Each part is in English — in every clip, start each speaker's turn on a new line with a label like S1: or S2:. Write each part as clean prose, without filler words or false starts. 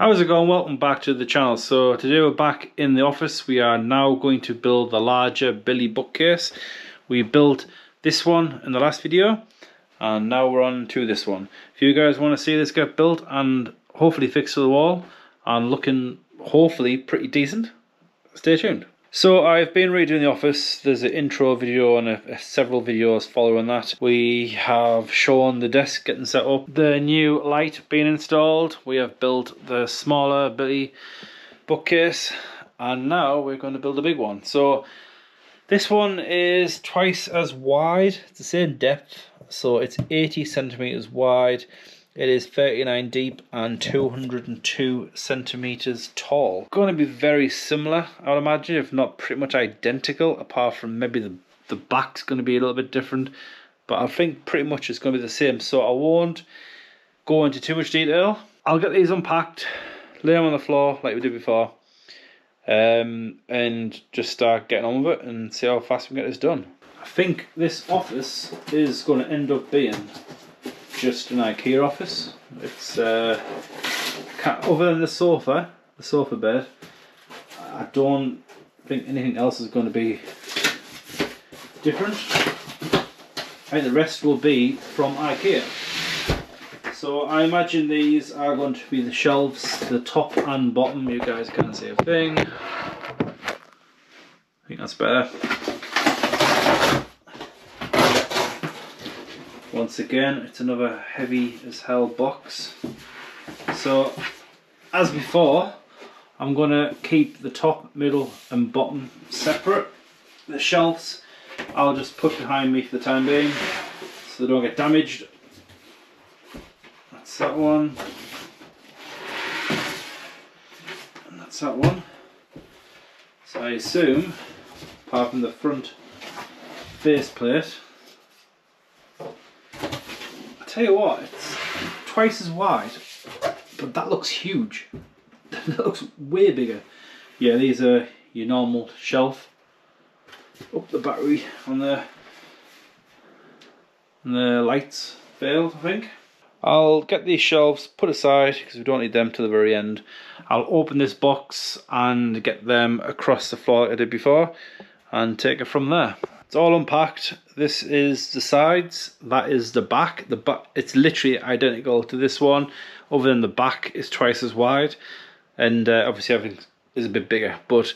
S1: How's it going? Welcome back to the channel. So today we're back in the office. We are now going to build the larger Billy bookcase. We built this one in the last video and now we're on to this one. If you guys want to see this get built and hopefully fixed to the wall and looking hopefully pretty decent, stay tuned. So I've been redoing the office. There's an intro video and several videos following that. We have shown the desk getting set up, the new light being installed. We have built the smaller Billy bookcase and now we're going to build a big one. So this one is twice as wide. It's the same depth, so it's 80 centimeters wide. It is 39 deep and 202 centimeters tall. Going to be very similar, I would imagine, if not pretty much identical, apart from maybe the back's going to be a little bit different. But I think pretty much it's going to be the same, so I won't go into too much detail. I'll get these unpacked, lay them on the floor like we did before, and just start getting on with it and see how fast we can get this done. I think this office is going to end up being just an IKEA office. It's other than the sofa bed, I don't think anything else is going to be different. I think the rest will be from IKEA. So I imagine these are going to be the shelves, the top and bottom. You guys can't see a thing. I think that's better. Once again, it's another heavy as hell box. So, as before, I'm going to keep the top, middle and bottom separate. The shelves I'll just put behind me for the time being so they don't get damaged. That's that one. And that's that one. So I assume, apart from the front faceplate, tell you what, it's twice as wide, but that looks huge. That looks way bigger. Yeah, these are your normal shelf. Up the battery on the lights failed, I think. I'll get these shelves put aside because we don't need them to the very end. I'll open this box and get them across the floor like I did before and take it from there. It's all unpacked. This is the sides, that is the back. The back, it's literally identical to this one, other than the back is twice as wide, and obviously everything is a bit bigger, but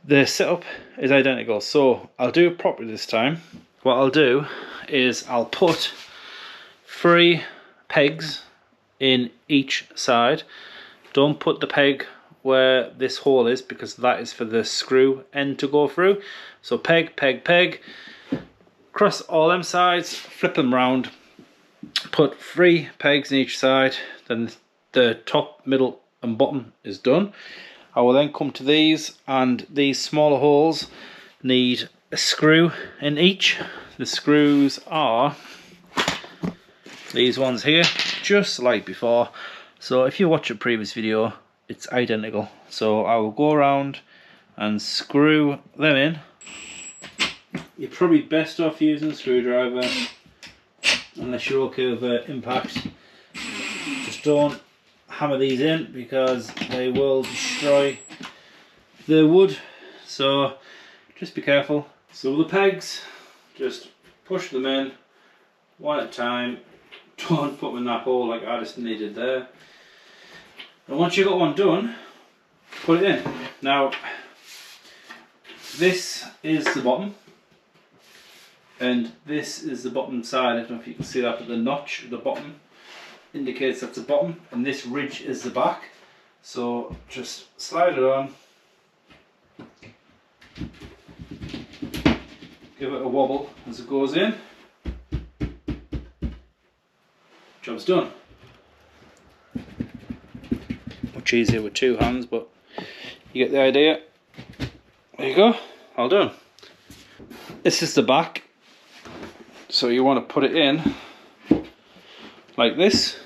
S1: the setup is identical. So I'll do it properly this time. What I'll do is I'll put 3 pegs in each side. Don't put the peg where this hole is because that is for the screw end to go through. So peg, peg, peg, cross all them sides, flip them round, put 3 pegs in each side, then the top, middle and bottom is done. I will then come to these, and these smaller holes need a screw in each. The screws are these ones here, just like before. So if you watch a previous video, it's identical. So I will go around and screw them in. You're probably best off using a screwdriver unless you're okay with impact. Just don't hammer these in because they will destroy the wood, so just be careful. So with the pegs, just push them in one at a time. Don't put them in that hole like I just needed there. And once you've got one done, put it in. Now, this is the bottom, and this is the bottom side. I don't know if you can see that, but the notch at the bottom indicates that's the bottom, and this ridge is the back. So just slide it on, give it a wobble as it goes in. Job's done. Much easier with 2 hands, but you get the idea. There you go, all done. This is the back, so you want to put it in like this,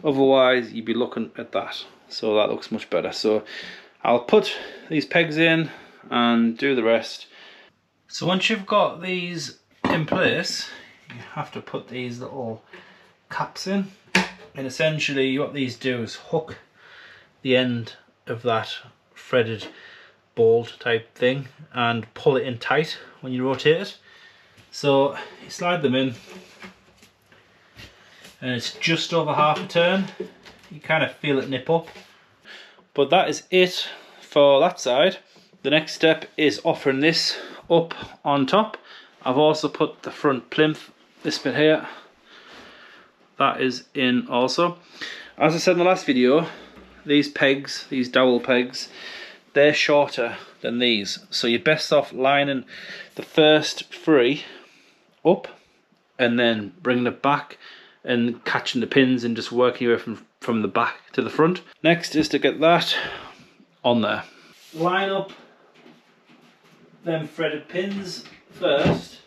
S1: otherwise you'd be looking at that. So that looks much better. So I'll put these pegs in and do the rest. So once you've got these in place, you have to put these little caps in, and essentially what these do is hook the end of that threaded bolt type thing and pull it in tight when you rotate it. So you slide them in and it's just over half a turn. You kind of feel it nip up. But that is it for that side. The next step is offering this up on top. I've also put the front plinth, this bit here, that is in also. As I said in the last video, these pegs, these dowel pegs, they're shorter than these. So you're best off lining the first three up and then bringing it back and catching the pins and just working your way from the back to the front. Next is to get that on there. Line up them threaded pins first,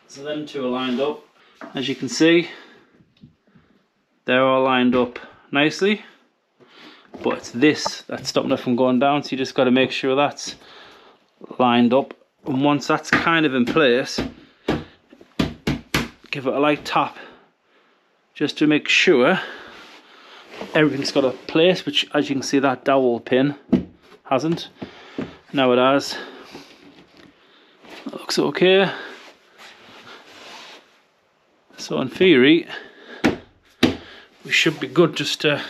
S1: so them two are lined up. As you can see, they're all lined up nicely, but it's this that's stopping it from going down, so you just got to make sure that's lined up. And once that's kind of in place, give it a light tap just to make sure everything's got a place, which as you can see that dowel pin hasn't. Now it has. That looks okay. So in theory we should be good just to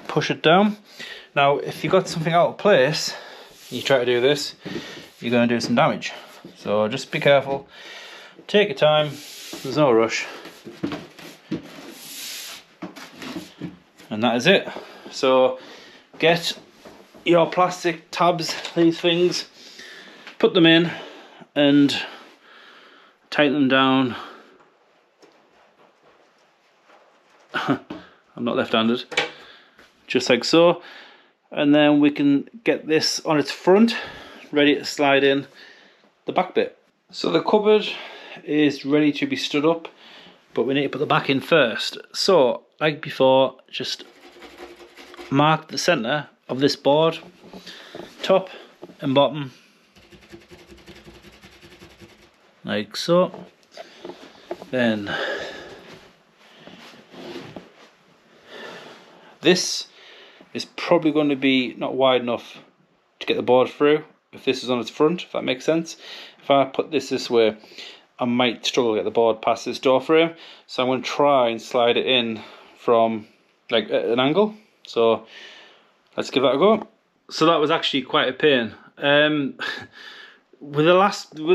S1: push it down. Now if you got something out of place, you try to do this, you're going to do some damage. So just be careful, take your time, there's no rush. And that is it. So get your plastic tabs, these things, put them in and tighten them down. I'm not left-handed. Just like so. And then we can get this on its front, ready to slide in the back bit. So the cupboard is ready to be stood up, but we need to put the back in first. So, like before, just mark the centre of this board, top and bottom, like so. Then this is probably going to be not wide enough to get the board through if this is on its front, if that makes sense. If I put this way, I might struggle to get the board past this door frame, so I'm going to try and slide it in from like at an angle. So let's give that a go. So that was actually quite a pain. With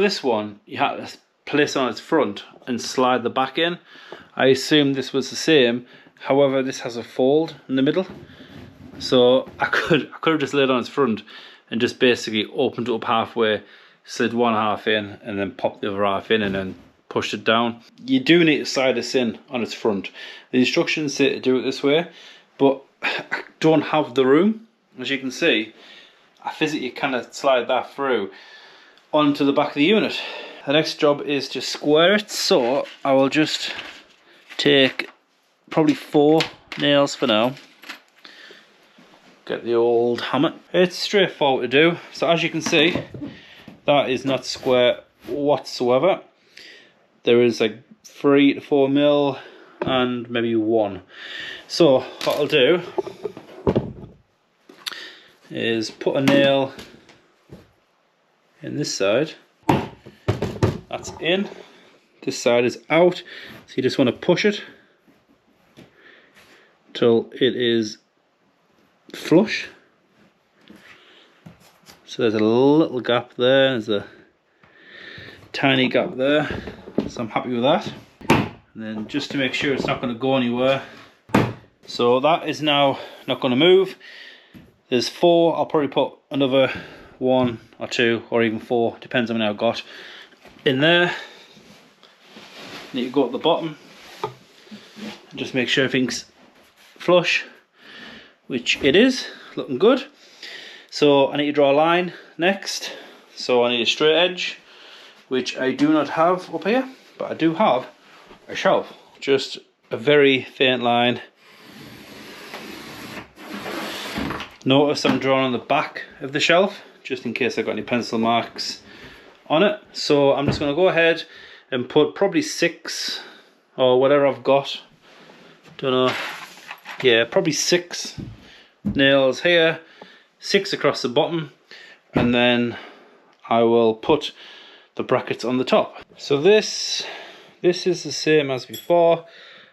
S1: this one, you had to place on its front and slide the back in. I assumed this was the same. However, this has a fold in the middle, so I could have just laid it on its front and just basically opened it up halfway, slid one half in, and then popped the other half in, and then pushed it down. You do need to slide this in on its front. The instructions say to do it this way, but I don't have the room. As you can see, I physically cannot slide that through onto the back of the unit. The next job is to square it, so I will just take probably 4 nails for now. Get the old hammer. It's straightforward to do. So as you can see, that is not square whatsoever. There is like 3 to 4 mil and maybe 1. So what I'll do is put a nail in this side. That's in. This side is out. So you just want to push it till it is flush. So there's a little gap there, there's a tiny gap there, so I'm happy with that. And then just to make sure it's not going to go anywhere, so that is now not going to move. There's 4, I'll probably put another 1 or 2 or even 4, depends on how many I've got in there. Need to go at the bottom and just make sure everything's flush, which it is, looking good. So I need to draw a line next, so I need a straight edge, which I do not have up here, but I do have a shelf, just a very faint line. Notice I'm drawing on the back of the shelf, just in case I've got any pencil marks on it. So I'm just going to go ahead and put probably 6 or whatever I've got, don't know, yeah, probably 6 nails here, 6 across the bottom, and then I will put the brackets on the top. So this is the same as before.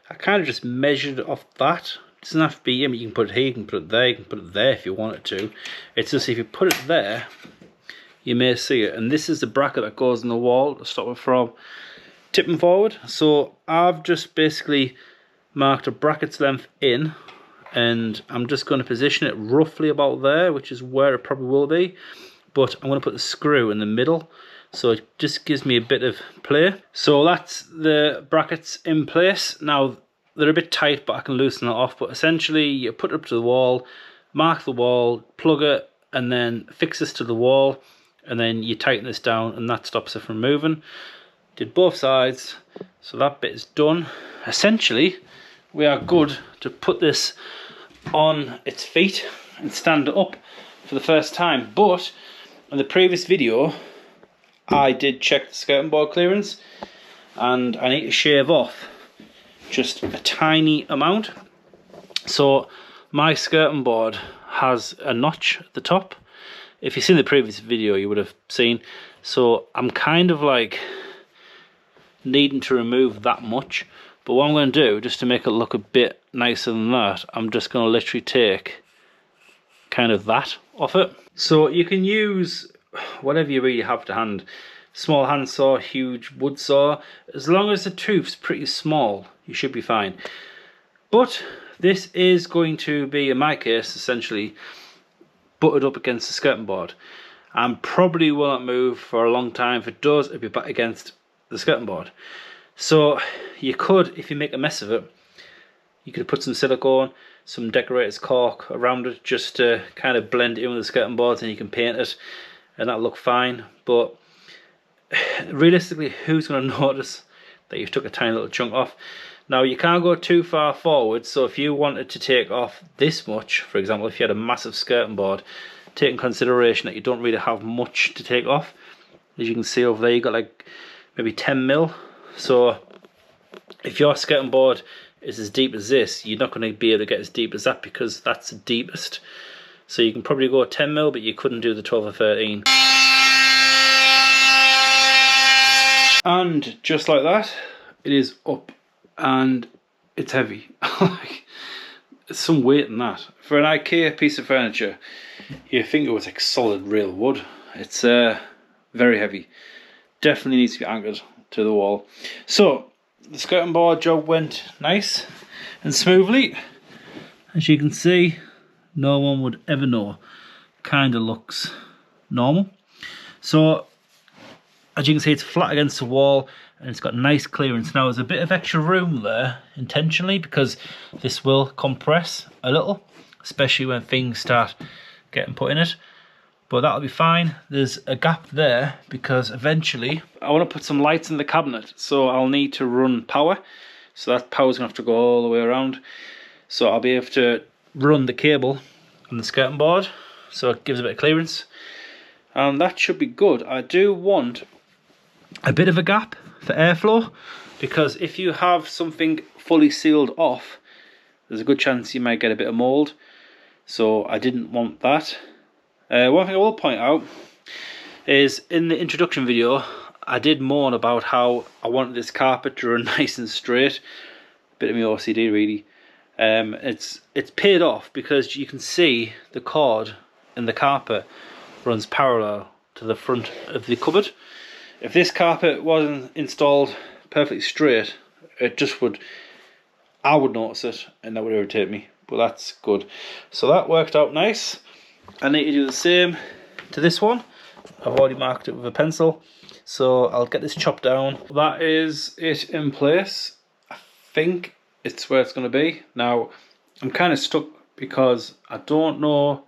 S1: I kind of just measured off that. It doesn't have to be, I mean, you can put it here, you can put it there, you can put it there if you wanted to. It's just if you put it there, you may see it. And this is the bracket that goes in the wall to stop it from tipping forward. So I've just basically marked a bracket's length in, and I'm just going to position it roughly about there, which is where it probably will be. But I'm going to put the screw in the middle, so it just gives me a bit of play. So that's the brackets in place. Now they're a bit tight, but I can loosen it off. But essentially you put it up to the wall, mark the wall, plug it, and then fix this to the wall, and then you tighten this down, and that stops it from moving. Did both sides, so that bit is done. Essentially we are good to put this on its feet and stand it up for the first time. But in the previous video I did check the skirting board clearance, and I need to shave off just a tiny amount. So my skirting board has a notch at the top. If you've seen the previous video you would have seen. So I'm kind of like needing to remove that much, but what I'm going to do, just to make it look a bit nicer than that, I'm just going to literally take kind of that off it. So you can use whatever you really have to hand, small handsaw, huge wood saw, as long as the tooth's pretty small you should be fine. But this is going to be, in my case, essentially butted up against the skirting board and probably will not move for a long time. If it does, it'll be back against the skirting board. So you could, if you make a mess of it, you could put some silicone, some decorator's cork around it just to kind of blend it in with the skirting boards, and you can paint it and that'll look fine. But realistically, who's going to notice that you've took a tiny little chunk off? Now you can't go too far forward, so if you wanted to take off this much, for example, if you had a massive skirting board, take in consideration that you don't really have much to take off. As you can see over there, you've got like maybe 10 mil. So if your skirting board is as deep as this, you're not going to be able to get as deep as that, because that's the deepest. So you can probably go 10 mil, but you couldn't do the 12 or 13. And just like that, it is up, and it's heavy. There's some weight in that. For an IKEA piece of furniture, you think it was like solid real wood. It's very heavy. Definitely needs to be anchored to the wall. So the skirting board job went nice and smoothly. As you can see, no one would ever know. Kind of looks normal. So as you can see, it's flat against the wall and it's got nice clearance. Now there's a bit of extra room there intentionally, because this will compress a little, especially when things start getting put in it. But that'll be fine. There's a gap there because eventually I want to put some lights in the cabinet, so I'll need to run power. So that power's gonna have to go all the way around. So I'll be able to run the cable on the skirting board, so it gives a bit of clearance. And that should be good. I do want a bit of a gap for airflow, because if you have something fully sealed off, there's a good chance you might get a bit of mold. So I didn't want that. One thing I will point out is in the introduction video I did moan about how I wanted this carpet to run nice and straight. Bit of my OCD really. It's paid off, because you can see the cord in the carpet runs parallel to the front of the cupboard. If this carpet wasn't installed perfectly straight, it just would, I would notice it and that would irritate me. But that's good. So that worked out nice. I need to do the same to this one. I've already marked it with a pencil, so I'll get this chopped down. That is it in place. I think it's where it's going to be. Now I'm kind of stuck because I don't know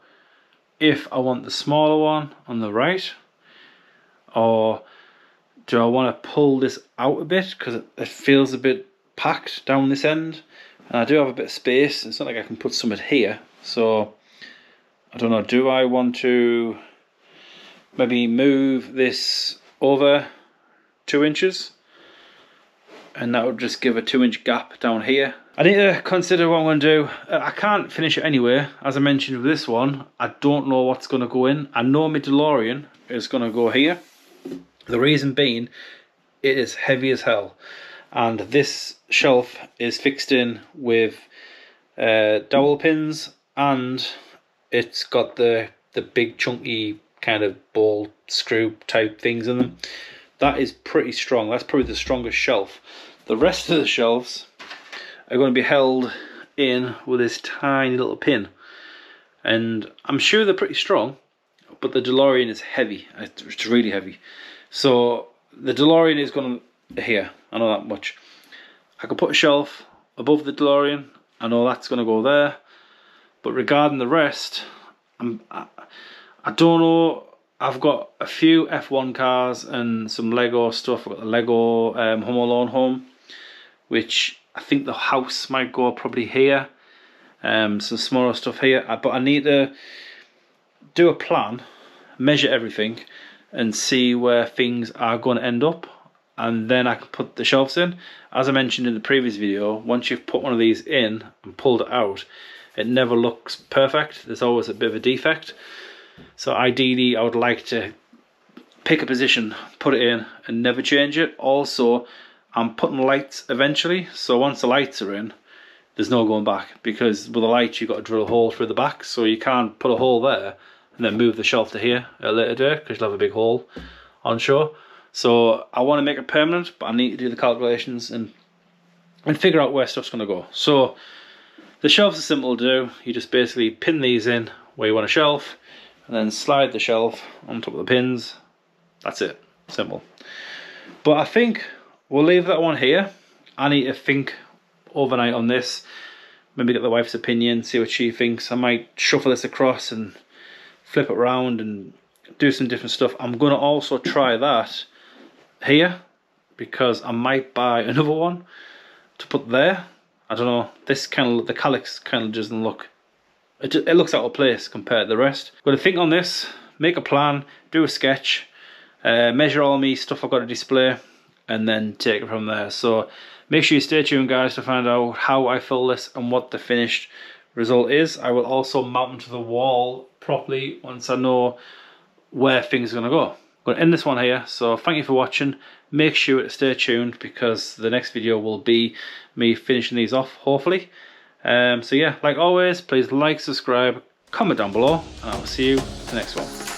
S1: if I want the smaller one on the right, or do I want to pull this out a bit, because it feels a bit packed down this end, and I do have a bit of space. It's not like I can put something here, so I don't know, do I want to maybe move this over 2 inches? and that would just give a 2-inch gap down here. I need to consider what I'm going to do. I can't finish it anyway. As I mentioned with this one, I don't know what's going to go in. I know my DeLorean is going to go here. The reason being, it is heavy as hell. And this shelf is fixed in with dowel pins, and it's got the big chunky kind of ball screw type things in them. That is pretty strong. That's probably the strongest shelf. The rest of the shelves are going to be held in with this tiny little pin, and I'm sure they're pretty strong, but the DeLorean is heavy. It's really heavy. So the DeLorean is going to here, I know that much. I could put a shelf above the DeLorean, I know that's going to go there, but regarding the rest, I don't know. I've got a few F1 cars and some Lego stuff. I've got the Lego Home Alone home, which I think the house might go probably here. Some smaller stuff here, but I need to do a plan, measure everything, and see where things are going to end up, and then I can put the shelves in. As I mentioned in the previous video, once you've put one of these in and pulled it out, it never looks perfect. There's always a bit of a defect. So ideally I would like to pick a position, put it in, and never change it. Also, I'm putting lights eventually, so once the lights are in, there's no going back, because with the lights you've got to drill a hole through the back, so you can't put a hole there and then move the shelf to here at a later date, because you'll have a big hole on show. So I want to make it permanent, but I need to do the calculations and figure out where stuff's going to go. So the shelves are simple to do. You just basically pin these in where you want a shelf, and then slide the shelf on top of the pins. That's it, simple. But I think we'll leave that one here. I need to think overnight on this, maybe get the wife's opinion, see what she thinks. I might shuffle this across and flip it around and do some different stuff. I'm going to also try that here, because I might buy another one to put there. I don't know, this kind of, the calyx kind of doesn't look, it looks out of place compared to the rest. I'm going to think on this, make a plan, do a sketch, measure all my stuff I've got to display, and then take it from there. So make sure you stay tuned, guys, to find out how I fill this and what the finished result is. I will also mount them to the wall properly once I know where things are going to go. I'm going to end this one here, so thank you for watching. Make sure to stay tuned, because the next video will be me finishing these off, hopefully. So yeah, like always, please like, subscribe, comment down below, and I will see you in the next one.